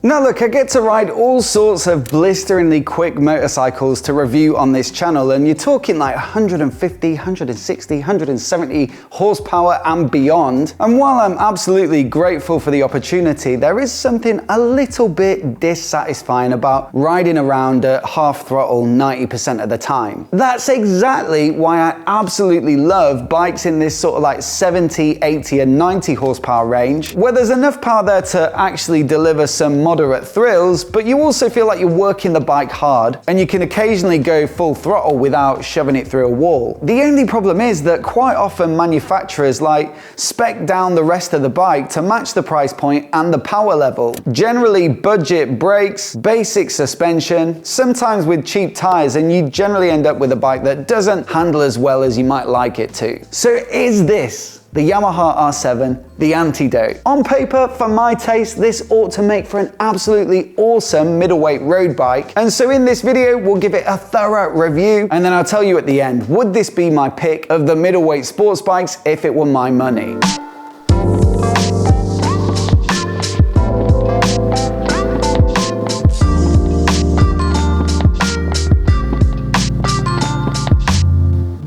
Now look, I get to ride all sorts of blisteringly quick motorcycles to review on this channel, and you're talking like 150, 160, 170 horsepower and beyond. And while I'm absolutely grateful for the opportunity, there is something a little bit dissatisfying about riding around at half throttle 90% of the time. That's exactly why I absolutely love bikes in this sort of like 70, 80 and 90 horsepower range, where there's enough power there to actually deliver some moderate thrills, but you also feel like you're working the bike hard and you can occasionally go full throttle without shoving it through a wall. The only problem is that quite often manufacturers like spec down the rest of the bike to match the price point and the power level. Generally budget brakes, basic suspension, sometimes with cheap tires, and you generally end up with a bike that doesn't handle as well as you might like it to. So is this the Yamaha R7 the antidote? On paper, for my taste, this ought to make for an absolutely awesome middleweight road bike. And so in this video, we'll give it a thorough review, and then I'll tell you at the end, would this be my pick of the middleweight sports bikes if it were my money?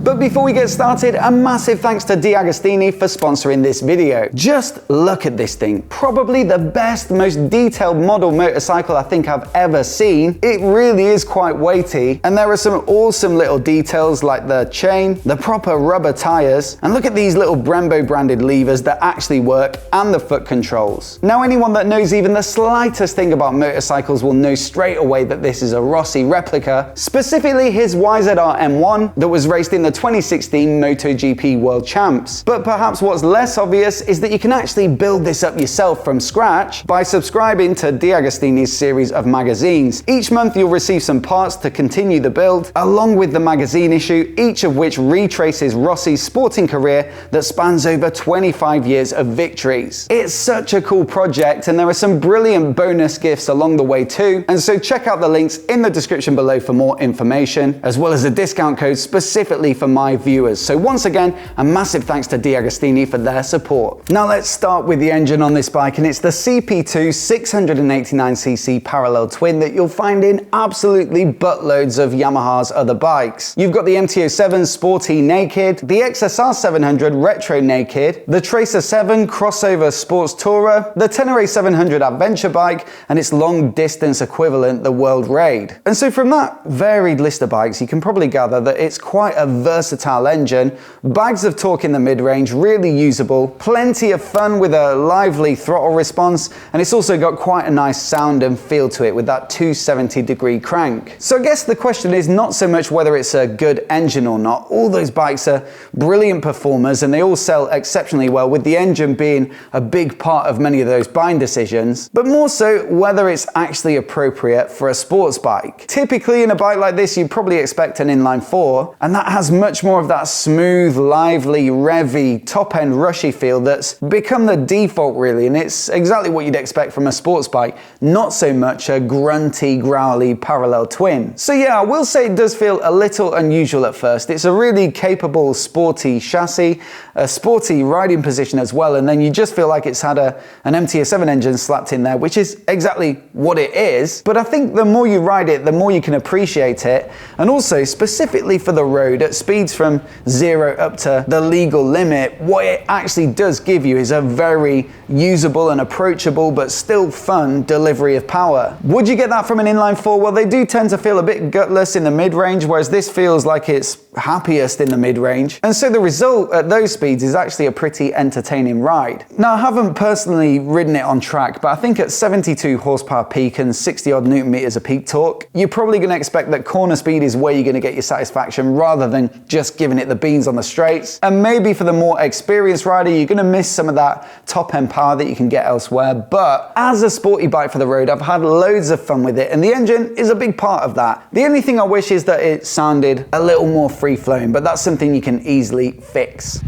But before we get started, a massive thanks to D'Agostini for sponsoring this video. Just look at this thing. Probably the best, most detailed model motorcycle I think I've ever seen. It really is quite weighty, and there are some awesome little details like the chain, the proper rubber tires, and look at these little Brembo branded levers that actually work, and the foot controls. Now, anyone that knows even the slightest thing about motorcycles will know straight away that this is a Rossi replica, specifically his YZR M1 that was raced in the 2016 MotoGP World Champs. But perhaps what's less obvious is that you can actually build this up yourself from scratch by subscribing to D'Agostini's series of magazines. Each month you'll receive some parts to continue the build, along with the magazine issue, each of which retraces Rossi's sporting career that spans over 25 years of victories. It's such a cool project, and there are some brilliant bonus gifts along the way too, and so check out the links in the description below for more information, as well as a discount code specifically for my viewers. So once again, a massive thanks to D'Agostini for their support. Now let's start with the engine on this bike, and it's the CP2 689cc parallel twin that you'll find in absolutely buttloads of Yamaha's other bikes. You've got the MT-07 Sporty Naked, the XSR 700 Retro Naked, the Tracer 7 Crossover Sports Tourer, the Tenere 700 Adventure bike, and its long distance equivalent, the World Raid. And so from that varied list of bikes, you can probably gather that it's quite a versatile engine, bags of torque in the mid-range, really usable, plenty of fun with a lively throttle response, and it's also got quite a nice sound and feel to it with that 270-degree crank. So I guess the question is not so much whether it's a good engine or not. All those bikes are brilliant performers and they all sell exceptionally well, with the engine being a big part of many of those buying decisions, but more so whether it's actually appropriate for a sports bike. Typically in a bike like this, you'd probably expect an inline 4, and that has much more of that smooth, lively, revvy, top-end rushy feel that's become the default really, and it's exactly what you'd expect from a sports bike, not so much a grunty, growly parallel twin. So yeah, I will say it does feel a little unusual at first. It's a really capable, sporty chassis, a sporty riding position as well, and then you just feel like it's had an MT-07 engine slapped in there, which is exactly what it is. But I think the more you ride it, the more you can appreciate it, and also specifically for the road at speeds from 0 up to the legal limit, what it actually does give you is a very usable and approachable but still fun delivery of power. Would you get that from an inline 4? Well, they do tend to feel a bit gutless in the mid-range, whereas this feels like it's happiest in the mid-range, and so the result at those speeds is actually a pretty entertaining ride. Now, I haven't personally ridden it on track, but I think at 72 horsepower peak and 60 odd newton meters of peak torque, you're probably going to expect that corner speed is where you're going to get your satisfaction rather than just giving it the beans on the straights. And maybe for the more experienced rider, you're going to miss some of that top end power that you can get elsewhere. But as a sporty bike for the road, I've had loads of fun with it, and the engine is a big part of that. The only thing I wish is that it sounded a little more free flowing, but that's something you can easily fix.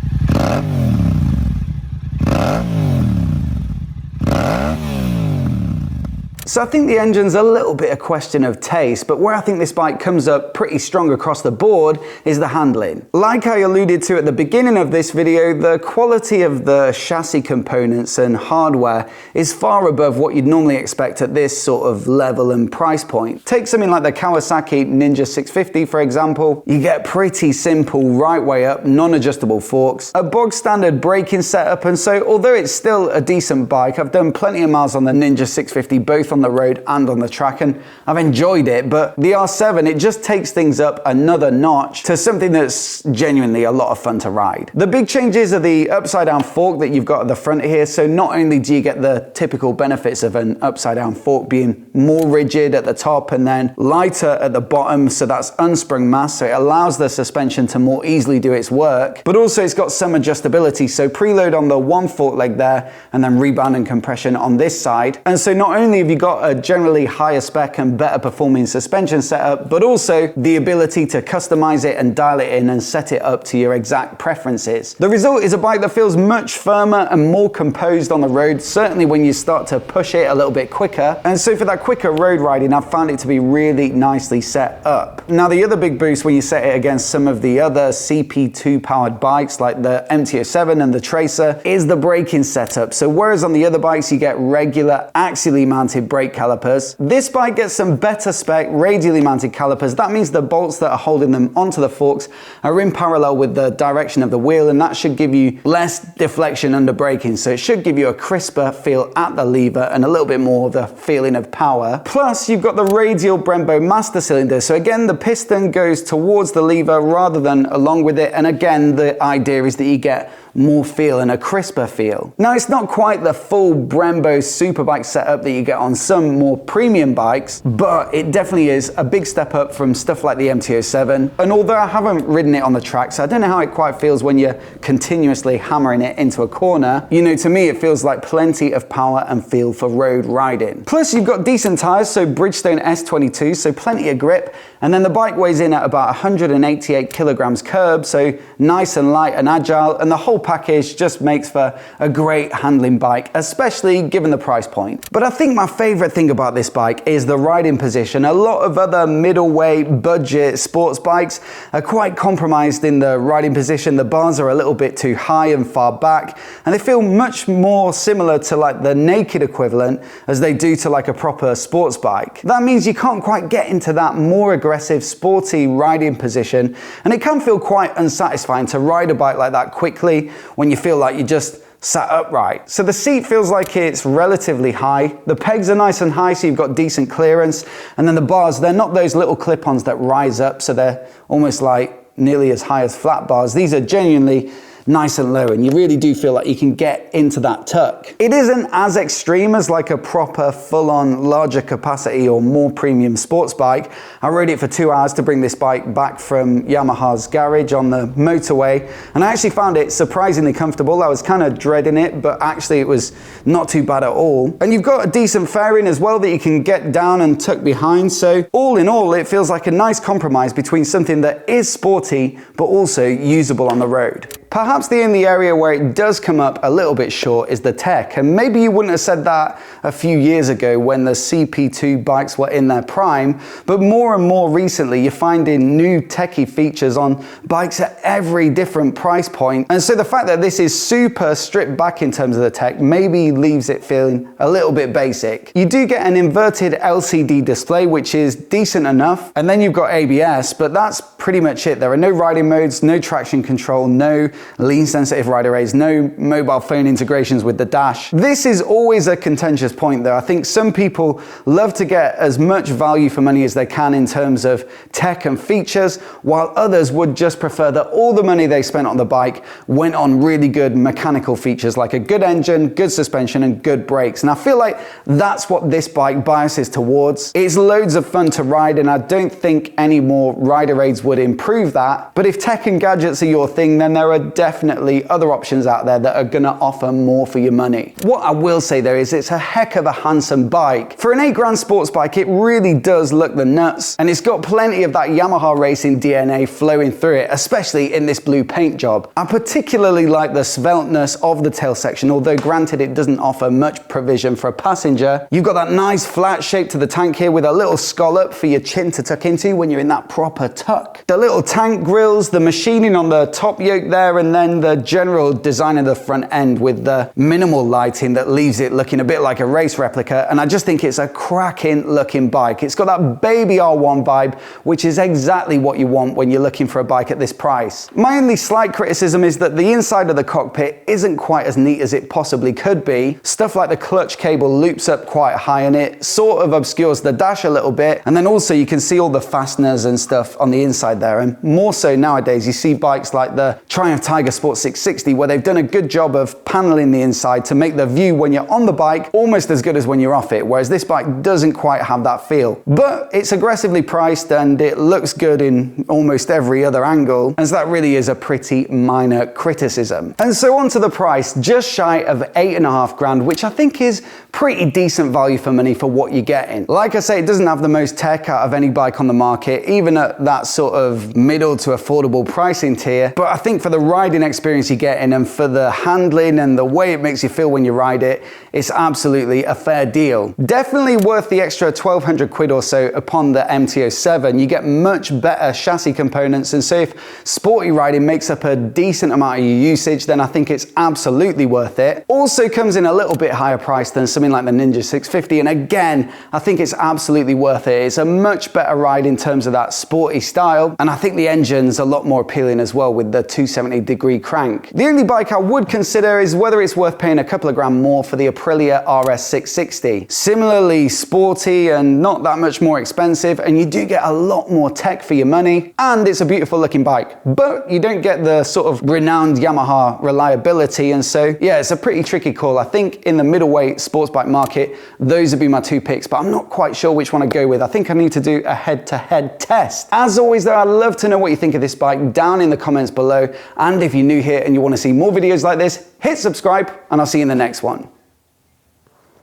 So I think the engine's a little bit a question of taste, but where I think this bike comes up pretty strong across the board is the handling. Like I alluded to at the beginning of this video, the quality of the chassis components and hardware is far above what you'd normally expect at this sort of level and price point. Take something like the Kawasaki Ninja 650 for example. You get pretty simple right way up, non-adjustable forks, a bog standard braking setup, and so although it's still a decent bike, I've done plenty of miles on the Ninja 650 both on the road and on the track and I've enjoyed it, but the R7, it just takes things up another notch to something that's genuinely a lot of fun to ride. The big changes are the upside down fork that you've got at the front here, so not only do you get the typical benefits of an upside down fork being more rigid at the top and then lighter at the bottom, so that's unsprung mass, so it allows the suspension to more easily do its work, but also it's got some adjustability, so preload on the one fork leg there and then rebound and compression on this side. And so not only have you got a generally higher spec and better performing suspension setup, but also the ability to customize it and dial it in and set it up to your exact preferences. The result is a bike that feels much firmer and more composed on the road, certainly when you start to push it a little bit quicker. And so for that quicker road riding, I've found it to be really nicely set up. Now the other big boost when you set it against some of the other CP2 powered bikes like the MT-07 and the Tracer is the braking setup. So whereas on the other bikes you get regular axially mounted brake calipers, this bike gets some better spec radially mounted calipers. That means the bolts that are holding them onto the forks are in parallel with the direction of the wheel, and that should give you less deflection under braking, so it should give you a crisper feel at the lever and a little bit more of the feeling of power. Plus you've got the radial Brembo master cylinder, so again the piston goes towards the lever rather than along with it, and again the idea is that you get more feel and a crisper feel. Now it's not quite the full Brembo superbike setup that you get on some more premium bikes, but it definitely is a big step up from stuff like the MT-07. And although I haven't ridden it on the track, so I don't know how it quite feels when you're continuously hammering it into a corner, you know, to me it feels like plenty of power and feel for road riding. Plus you've got decent tires, so Bridgestone S22, so plenty of grip, and then the bike weighs in at about 188 kilograms curb, so nice and light and agile, and the whole package just makes for a great handling bike, especially given the price point. But I think my favorite thing about this bike is the riding position. A lot of other middleweight budget sports bikes are quite compromised in the riding position. The bars are a little bit too high and far back, and they feel much more similar to like the naked equivalent as they do to like a proper sports bike. That means you can't quite get into that more aggressive sporty riding position, and it can feel quite unsatisfying to ride a bike like that quickly when you feel like you just sat upright. So the seat feels like it's relatively high. The pegs are nice and high, so you've got decent clearance. And then the bars, they're not those little clip-ons that rise up, so they're almost like nearly as high as flat bars. These are genuinely nice and low, and you really do feel like you can get into that tuck. It isn't as extreme as like a proper full-on larger capacity or more premium sports bike. I rode it for 2 hours to bring this bike back from Yamaha's garage on the motorway, and I actually found it surprisingly comfortable. I was kind of dreading it, but actually it was not too bad at all. And you've got a decent fairing as well that you can get down and tuck behind, so all in all it feels like a nice compromise between something that is sporty but also usable on the road. Perhaps the only area where it does come up a little bit short is the tech, and maybe you wouldn't have said that a few years ago when the CP2 bikes were in their prime, but more and more recently you're finding new techie features on bikes at every different price point, and so the fact that this is super stripped back in terms of the tech maybe leaves it feeling a little bit basic. You do get an inverted LCD display, which is decent enough, and then you've got ABS, but that's pretty much it. There are no riding modes, no traction control, no lean sensitive rider aids, no mobile phone integrations with the dash. This is always a contentious point though. I think some people love to get as much value for money as they can in terms of tech and features, while others would just prefer that all the money they spent on the bike went on really good mechanical features like a good engine, good suspension and good brakes. And I feel like that's what this bike biases towards. It's loads of fun to ride, and I don't think any more rider aids would improve that. But if tech and gadgets are your thing, then there are definitely other options out there that are gonna offer more for your money. What I will say though is it's a heck of a handsome bike. For an 8 grand sports bike, it really does look the nuts, and it's got plenty of that Yamaha racing DNA flowing through it, especially in this blue paint job. I particularly like the svelteness of the tail section, although granted it doesn't offer much provision for a passenger. You've got that nice flat shape to the tank here with a little scallop for your chin to tuck into when you're in that proper tuck. The little tank grills, the machining on the top yoke there, and then the general design of the front end with the minimal lighting that leaves it looking a bit like a race replica, and I just think it's a cracking looking bike. It's got that baby R1 vibe, which is exactly what you want when you're looking for a bike at this price. My only slight criticism is that the inside of the cockpit isn't quite as neat as it possibly could be. Stuff like the clutch cable loops up quite high in it, sort of obscures the dash a little bit, and then also you can see all the fasteners and stuff on the inside there. And more so nowadays, you see bikes like the Triumph Tiger Sport 660 where they've done a good job of paneling the inside to make the view when you're on the bike almost as good as when you're off it, whereas this bike doesn't quite have that feel. But it's aggressively priced and it looks good in almost every other angle, and so that really is a pretty minor criticism. And so on to the price, just shy of 8.5 grand, which I think is pretty decent value for money for what you're getting. Like I say, it doesn't have the most tech out of any bike on the market, even at that sort of middle to affordable pricing tier, but I think for the riding experience you're getting and for the handling and the way it makes you feel when you ride it, it's absolutely a fair deal. Definitely worth the extra 1,200 quid or so upon the MT-07. You get much better chassis components, and so if sporty riding makes up a decent amount of your usage, then I think it's absolutely worth it. Also comes in a little bit higher price than something like the Ninja 650, and again, I think it's absolutely worth it. It's a much better ride in terms of that sporty style, and I think the engine's a lot more appealing as well with the 270-degree crank. The only bike I would consider is whether it's worth paying a couple of grand more for the Aprilia RS660. Similarly sporty and not that much more expensive, and you do get a lot more tech for your money, and it's a beautiful looking bike, but you don't get the sort of renowned Yamaha reliability, and so yeah, it's a pretty tricky call. I think in the middleweight sports bike market, those would be my two picks, but I'm not quite sure which one to go with. I think I need to do a head-to-head test. As always though, I'd love to know what you think of this bike down in the comments below, and if you're new here and you want to see more videos like this, hit subscribe, and I'll see you in the next one.